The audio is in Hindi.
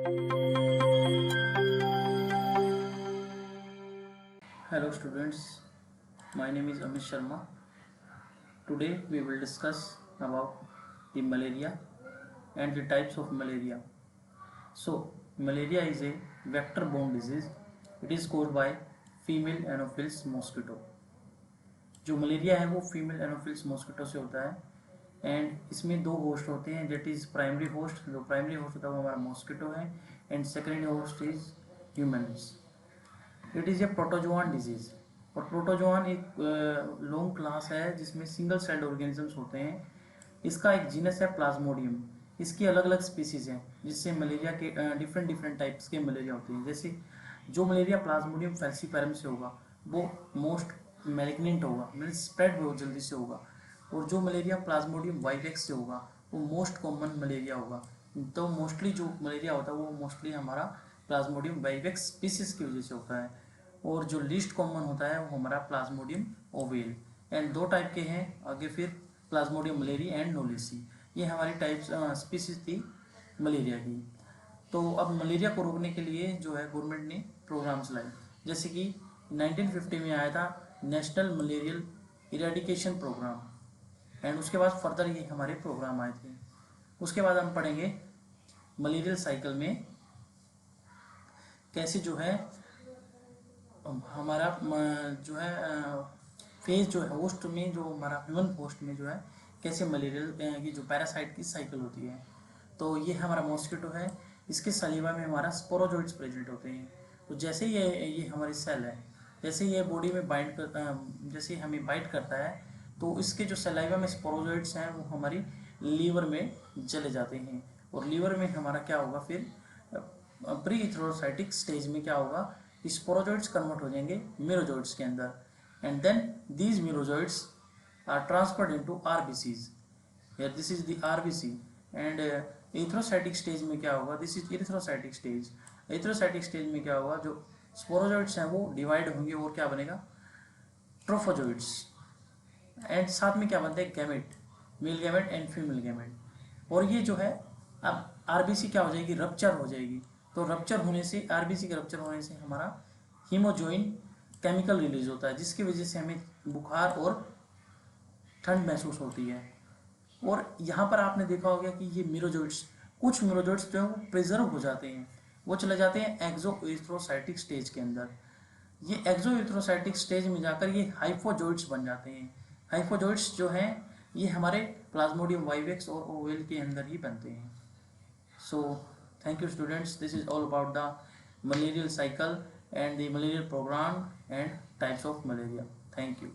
Hello students, my name is Amit Sharma. Today we will discuss about the malaria and the types of malaria. So, malaria is a vector-borne disease. It is caused by female Anopheles mosquito. जो मलेरिया है वो फीमेल एनोफिल्स मॉस्किटो से होता है एंड इसमें दो होस्ट होते हैं. That is primary host. जो प्राइमरी होस्ट होता है वो हमारा मॉस्किटो है and secondary host is humans. It is a protozoan disease. और प्रोटोजोआन एक लॉन्ग क्लास है जिसमें सिंगल सेल्ड ऑर्गेनिजम्स होते हैं. इसका एक जीनस है प्लाज्मोडियम. इसकी अलग अलग स्पीसीज हैं जिससे मलेरिया के डिफरेंट टाइप्स के मलेरिया होते हैं. जैसे जो मलेरिया प्लाज्मोडियम फैल्सीफेरम से होगा वो मोस्ट मैलिग्नेंट होगा, मीन्स स्प्रेड बहुत जल्दी से होगा. और जो मलेरिया प्लाज्मोडियम वाइवेक्स से होगा वो मोस्ट कॉमन मलेरिया होगा. तो मोस्टली जो मलेरिया होता है वो मोस्टली हमारा प्लाज्मोडियम वाइवेक्स स्पीसीज की वजह से होता है. और जो लीस्ट कॉमन होता है वो हमारा प्लाज्मोडियम ओवेल. एंड दो टाइप के हैं आगे फिर, प्लाज्मोडियम मलेरी एंड नोलेसी. ये हमारी टाइप्स स्पीसीज थी मलेरिया की. तो अब मलेरिया को रोकने के लिए जो है गवर्नमेंट ने प्रोग्राम चलाए. जैसे कि 1950 में आया था national malarial eradication programme. And उसके बाद फर्दर ये हमारे प्रोग्राम आए थे. उसके बाद हम पढ़ेंगे मलेरियल साइकिल में कैसे जो है हमारा जो है फेज जो है होस्ट में, जो हमारा ह्यूमन होस्ट में जो है कैसे मलेरियल की जो पैरासाइट की साइकिल होती है. तो ये हमारा मॉस्किटो है. इसके सलीवा में हमारा स्पोरोजोइड्स प्रेजेंट होते हैं. तो जैसे ये हमारी सेल है, जैसे ये बॉडी में बाइंड करता, जैसे हमें बाइट करता है तो इसके जो सलाइवा में स्पोरोजोइड्स हैं वो हमारी लीवर में चले जाते हैं. और लीवर में हमारा क्या होगा फिर प्री इथेरोसाइटिक स्टेज में क्या होगा, स्पोरोजोइड्स कन्वर्ट हो जाएंगे मेरोजोइड्स के अंदर. And then these merozoites are transferred into RBCs. Here this is the RBC. And erythrocytic stage में क्या होगा, this is erythrocytic stage. Erythrocytic stage में क्या होगा, जो स्पोरोजोइड्स हैं वो डिवाइड होंगे और क्या बनेगा, ट्रोफोजोइड्स. एंड साथ में क्या बनते हैं, gamete, male gamete and female gamete. और ये जो है अब आरबीसी क्या हो जाएगी, रप्चर हो जाएगी. तो रप्चर होने से, आरबीसी के रप्चर होने से हमारा हीमोजोइन केमिकल रिलीज होता है जिसकी वजह से हमें बुखार और ठंड महसूस होती है. और यहाँ पर आपने देखा होगा कि ये मेरोजोइड्स, कुछ मेरोजोइड्स जो है वो प्रिजर्व हो जाते हैं, वो चले जाते हैं एक्सोएरिथ्रोसाइटिक स्टेज के अंदर. ये एक्सोएरिथ्रोसाइटिक स्टेज में जाकर ये हाइपोजोइड्स बन जाते हैं. हाइपोजोइड्स जो हैं ये हमारे प्लाज्मोडियम वाइवेक्स और ओवेल के अंदर ही बनते हैं. So thank you students, this is all about the malarial cycle and the malarial program and types of malaria. Thank you.